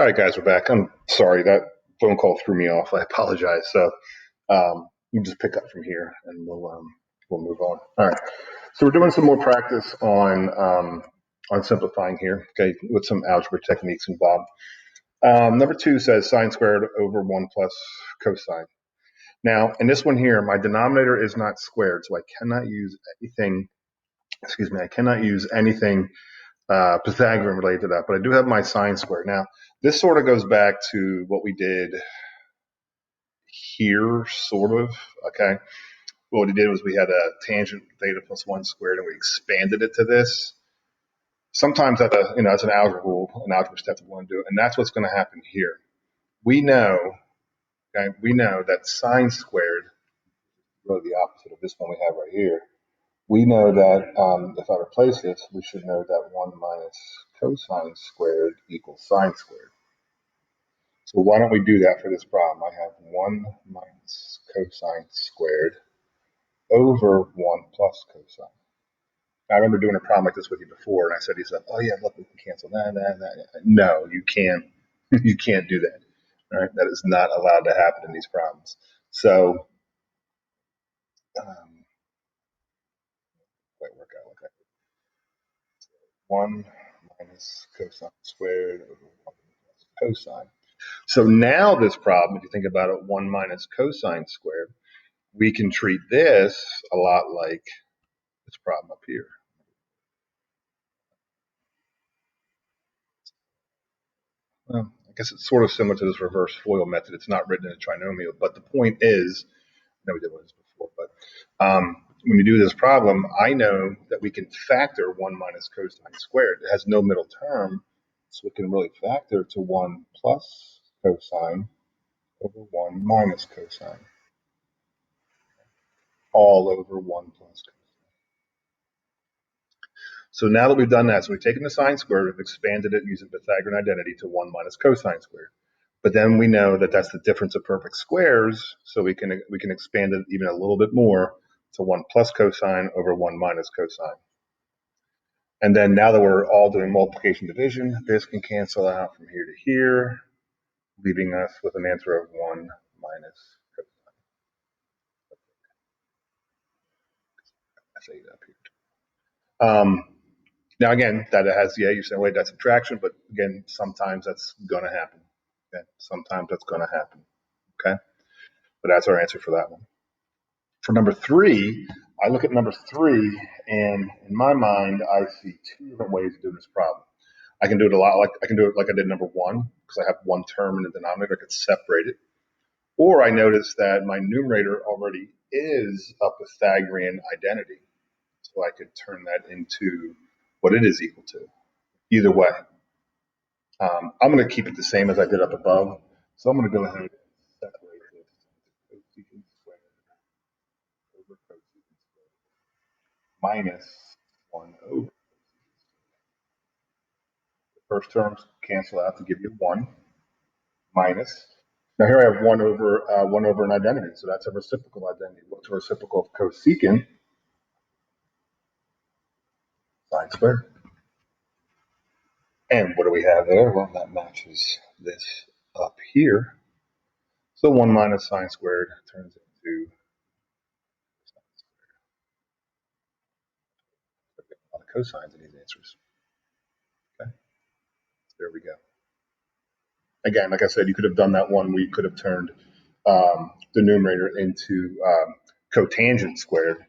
All right, guys, we're back. I'm sorry that phone call threw me off. I apologize. So you just pick up from here, and we'll move on. All right. So we're doing some more practice on simplifying here. Okay, with some algebra techniques involved. Number 2 says sine squared over 1 plus cosine. Now, in this one here, my denominator is not squared, so I cannot use anything. Excuse me. I cannot use anything Pythagorean related to that, but I do have my sine squared. Now, this sort of goes back to what we did here, sort of. Okay. What we did was we had a tangent theta plus 1 squared, and we expanded it to this. Sometimes that's that's an algebra rule, an algebra step that we want to do, and that's what's going to happen here. We know, okay, that sine squared, really the opposite of this one we have right here. We know that if I replace this, we should know that 1 minus cosine squared equals sine squared. So why don't we do that for this problem? I have 1 minus cosine squared over 1 plus cosine. I remember doing a problem like this with you before, and I said, oh yeah, look, we can cancel that. No, you can't. You can't do that. All right, that is not allowed to happen in these problems. So, work out like that. 1 minus cosine squared over 1 plus cosine. So now this problem, if you think about it, 1 minus cosine squared, we can treat this a lot like this problem up here. Well, I guess it's sort of similar to this reverse FOIL method. It's not written in a trinomial, but the point is, I know we did this before, but when you do this problem, I know that we can factor 1 minus cosine squared. It has no middle term, so we can really factor to 1 plus cosine over 1 minus cosine, all over 1 plus cosine. So now that we've done that, so we've taken the sine squared, we've expanded it using Pythagorean identity to 1 minus cosine squared. But then we know that that's the difference of perfect squares, so we can expand it even a little bit more to 1 plus cosine over 1 minus cosine. And then now that we're all doing multiplication division, this can cancel out from here to here, leaving us with an answer of 1 minus cosine. I say it up here. Now again, that has, you're saying, wait, that's subtraction, but again, sometimes that's going to happen. Okay? Sometimes that's going to happen. Okay? But that's our answer for that one. For number 3, I look at number 3, and in my mind, I see 2 different ways of doing this problem. I can do it like I did number 1, because I have one term in the denominator. I could separate it. Or I notice that my numerator already is a Pythagorean identity. So I could turn that into what it is equal to. Either way. I'm going to keep it the same as I did up above. So I'm going to go ahead and separate this into cosecant squared over cosecant squared minus 1 over. The first terms cancel out to give you 1 minus. Now here I have 1 over an identity, so that's a reciprocal identity. What's a reciprocal of cosecant? Sine squared. And what do we have there? Well, that matches this up here. So 1 minus sine squared turns into sine squared. A lot of cosines in these answers. Okay, so there we go. Again, like I said, you could have done that one where you could have turned the numerator into cotangent squared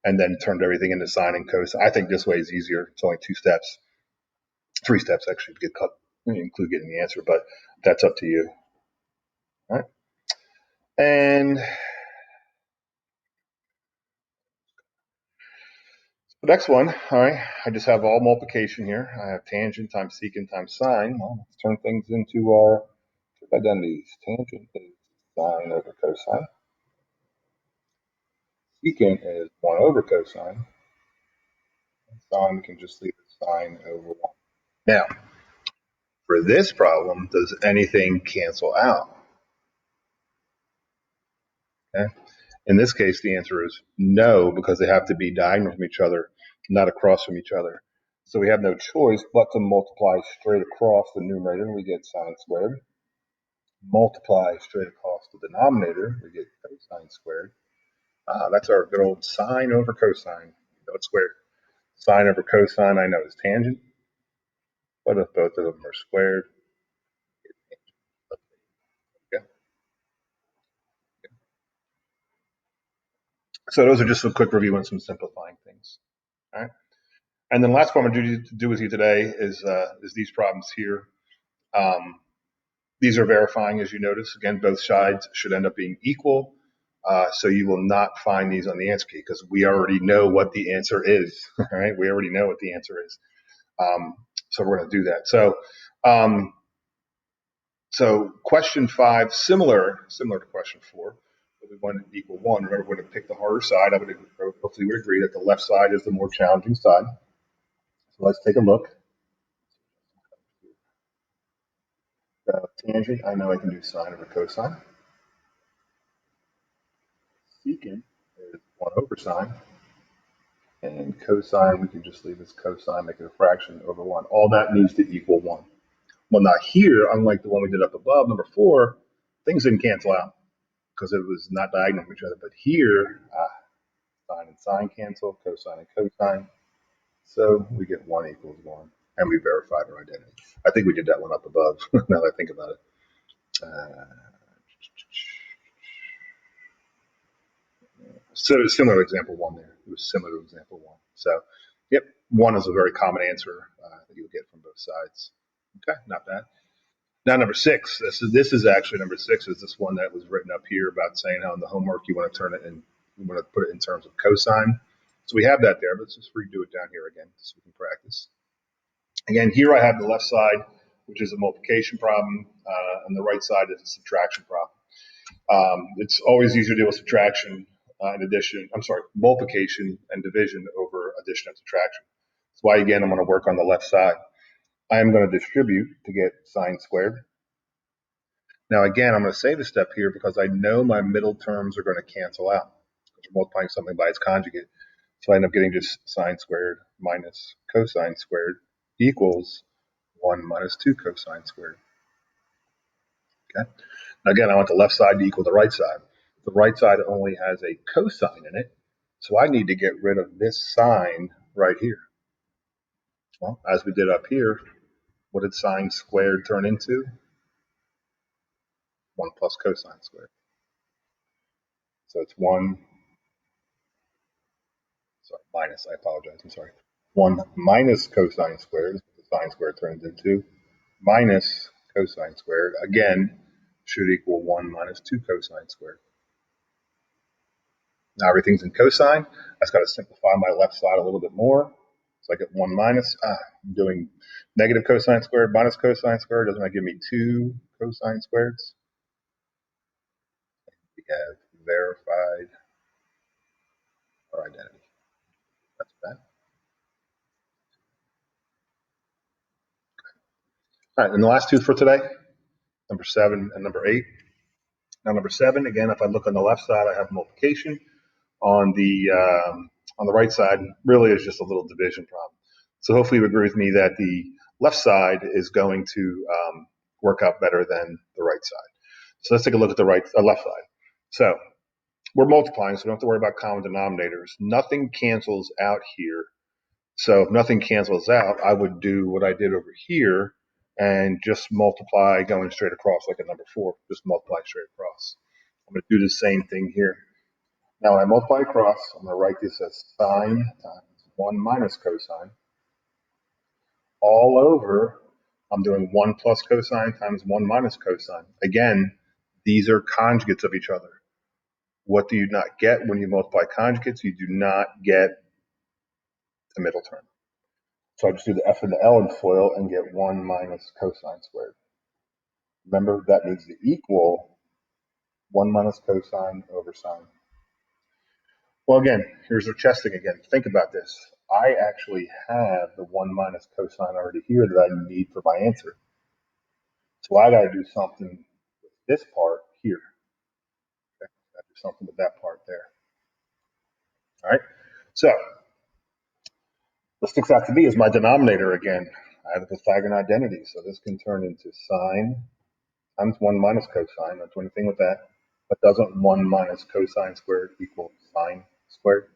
and then turned everything into sine and cosine. I think this way is easier. It's only 2 steps. 3 steps actually to get cut, include getting the answer, but that's up to you. All right. And the next one, all right, I just have all multiplication here. I have tangent times secant times sine. Well, let's turn things into our identities. Tangent is sine over cosine. Secant is 1 over cosine. And sine, we can just leave it sine over 1. Now, for this problem, does anything cancel out? Okay. In this case, the answer is no, because they have to be diagonal from each other, not across from each other. So we have no choice but to multiply straight across the numerator, and we get sine squared. Multiply straight across the denominator, we get cosine squared. That's our good old sine over cosine. It's squared. Sine over cosine, I know, is tangent. But if both of them are squared, okay. So those are just a quick review on some simplifying things. All right. And then the last one I'm going to do with you today is these problems here. These are verifying, as you notice. Again, both sides should end up being equal. So you will not find these on the answer key because we already know what the answer is. Right? We already know what the answer is. So we're going to do that. So question 5, similar to question 4. We want to equal 1. Remember, we're going to pick the harder side. Hopefully we agree that the left side is the more challenging side. So let's take a look. Tangent, I know I can do sine over cosine. Secant is 1 over sine. And cosine, we can just leave as cosine, make it a fraction over 1. All that needs to equal 1. Well, now here, unlike the one we did up above, number 4, things didn't cancel out because it was not diagonal from each other. But here, sine and sine cancel, cosine and cosine. So we get 1 equals 1. And we verified our identity. I think we did that one up above, now that I think about it. So similar to example 1 there. It was similar to example 1. So, yep, 1 is a very common answer that you'll get from both sides. Okay, not bad. Now number 6. This is actually number 6. Is this one that was written up here about saying how in the homework you want to turn it in, you want to put it in terms of cosine. So we have that there, but let's just redo it down here again so we can practice. Again, here I have the left side, which is a multiplication problem, and the right side is a subtraction problem. It's always easier to deal with subtraction multiplication and division over addition and subtraction. That's why, again, I'm going to work on the left side. I am going to distribute to get sine squared. Now, again, I'm going to save a step here because I know my middle terms are going to cancel out because we're multiplying something by its conjugate. So I end up getting just sine squared minus cosine squared equals 1 minus 2 cosine squared. Okay. Now, again, I want the left side to equal the right side. The right side only has a cosine in it, so I need to get rid of this sine right here. Well, as we did up here, what did sine squared turn into? 1 plus cosine squared. So it's 1, minus, I apologize, I'm sorry. 1 minus cosine squared is what the sine squared turns into, minus cosine squared, again, should equal 1 minus 2 cosine squared. Now everything's in cosine. I just got to simplify my left side a little bit more. So I get 1 minus, I'm doing negative cosine squared minus cosine squared. Doesn't that give me 2 cosine squareds? We have verified our identity. That's that. All right, and the last two for today, number 7 and number 8. Now number 7, again, if I look on the left side, I have multiplication. On the right side, really is just a little division problem. So hopefully you agree with me that the left side is going to work out better than the right side. So let's take a look at the left side. So we're multiplying, so we don't have to worry about common denominators. Nothing cancels out here. So if nothing cancels out, I would do what I did over here and just multiply going straight across like a number 4. Just multiply straight across. I'm going to do the same thing here. Now when I multiply across, I'm going to write this as sine times 1 minus cosine. All over, I'm doing 1 plus cosine times 1 minus cosine. Again, these are conjugates of each other. What do you not get when you multiply conjugates? You do not get the middle term. So I just do the F and the L in FOIL and get 1 minus cosine squared. Remember, that needs to equal 1 minus cosine over sine. Well, again, here's the testing again. Think about this. I actually have the 1 minus cosine already here that I need for my answer. So I got to do something with this part here. Okay? I got to do something with that part there. All right. So What sticks out to me is my denominator again. I have a Pythagorean identity, so this can turn into sine times 1 minus cosine. Not do anything with that. But doesn't 1 minus cosine squared equal sine squared?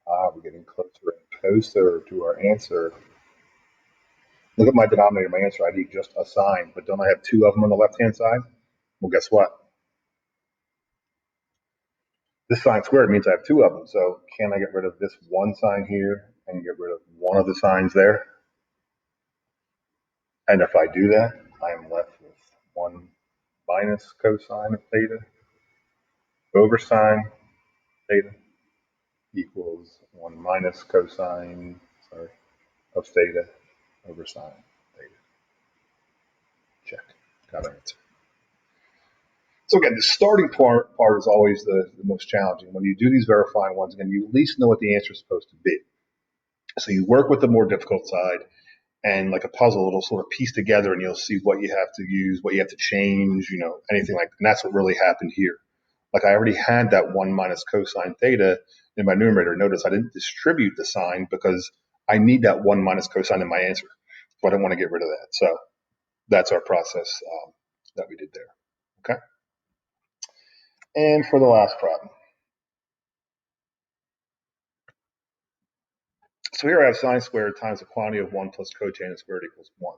We're getting closer and closer to our answer. Look at my denominator, my answer. I need just a sine, but don't I have two of them on the left-hand side? Well, guess what? This sine squared means I have two of them. So can I get rid of this one sign here and get rid of one of the signs there? And if I do that, I am left with 1 minus cosine of theta over sine theta equals 1 minus cosine, of theta over sine theta. Check. Got our answer. So again, the starting part is always the most challenging. When you do these verifying ones, again, you at least know what the answer is supposed to be. So you work with the more difficult side, and like a puzzle, it'll sort of piece together, and you'll see what you have to use, what you have to change, anything like that. And that's what really happened here. Like I already had that 1 minus cosine theta in my numerator. Notice I didn't distribute the sign because I need that 1 minus cosine in my answer. So I don't want to get rid of that. So that's our process that we did there. Okay. And for the last problem. So here I have sine squared times the quantity of 1 plus cotangent squared equals 1.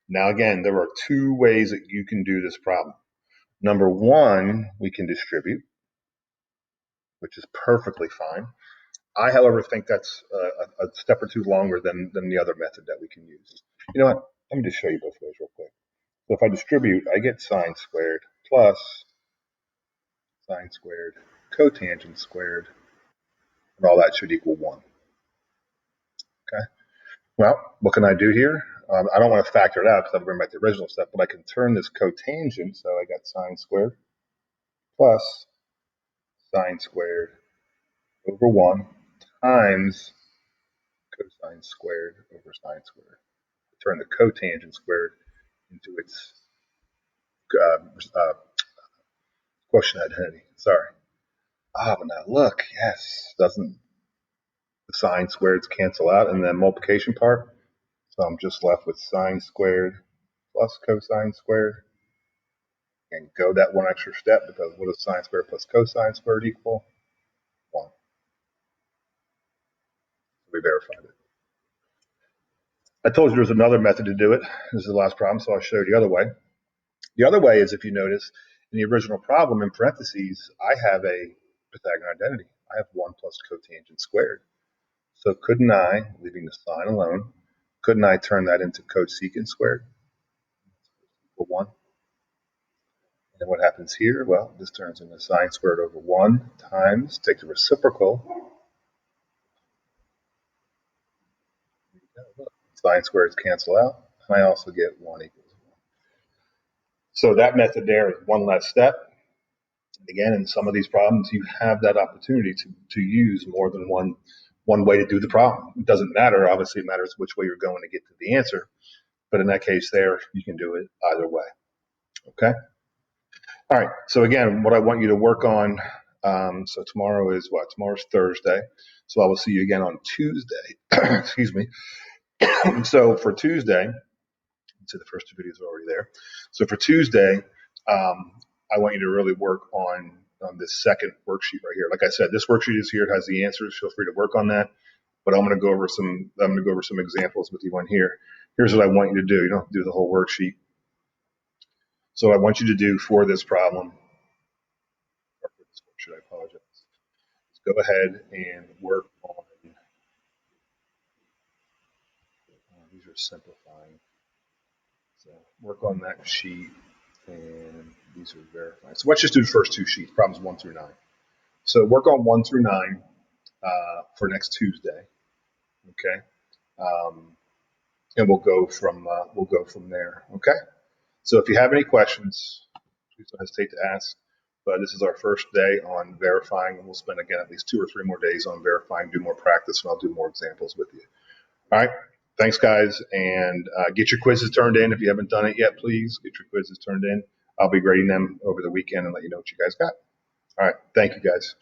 Now again, there are two ways that you can do this problem. Number one, we can distribute, which is perfectly fine. I, however, think that's a step or two longer than the other method that we can use. You know what? Let me just show you both ways real quick. So if I distribute, I get sine squared plus sine squared cotangent squared, and all that should equal 1. Okay. Well, what can I do here? I don't want to factor it out because I'm going back to the original step, but I can turn this cotangent, so I got sine squared plus sine squared over 1 times cosine squared over sine squared. Turn the cotangent squared into its quotient identity. Sorry. But now look, yes, doesn't the sine squareds cancel out in the multiplication part? So I'm just left with sine squared plus cosine squared. And go that one extra step because what does sine squared plus cosine squared equal? 1. We verified it. I told you there's another method to do it. This is the last problem, so I'll show you the other way. The other way is, if you notice, in the original problem, in parentheses, I have a Pythagorean identity. I have 1 plus cotangent squared. So couldn't I, leaving the sign alone, couldn't I turn that into cosecant squared? Equal 1. And then what happens here? Well, this turns into sine squared over 1 times, take the reciprocal. Sine squareds cancel out, and I also get 1 equals 1. So that method there is one less step. And again, in some of these problems, you have that opportunity to use more than one way to do the problem. It doesn't matter. Obviously, it matters which way you're going to get to the answer. But in that case there, you can do it either way. Okay? All right. So again, what I want you to work on, so tomorrow is what? Tomorrow's Thursday. So I will see you again on Tuesday. Excuse me. So for Tuesday, so the first two videos are already there. So for Tuesday, I want you to really work on this second worksheet right here. Like I said, this worksheet is here. It has the answers. Feel free to work on that. But I'm going to go over some examples with you on here. Here's what I want you to do. You don't have to do the whole worksheet. So what I want you to do for this problem, or for this worksheet, I apologize, is go ahead and work on, these are simplifying. So work on that sheet, and these are verifying. So let's just do the first two sheets, problems 1 through 9. So work on 1 through 9 for next Tuesday, okay? And we'll go from there, okay? So if you have any questions, please don't hesitate to ask. But this is our first day on verifying, and we'll spend again at least 2 or 3 more days on verifying, do more practice, and I'll do more examples with you. All right. Thanks, guys, and get your quizzes turned in. If you haven't done it yet, please get your quizzes turned in. I'll be grading them over the weekend and let you know what you guys got. All right. Thank you, guys.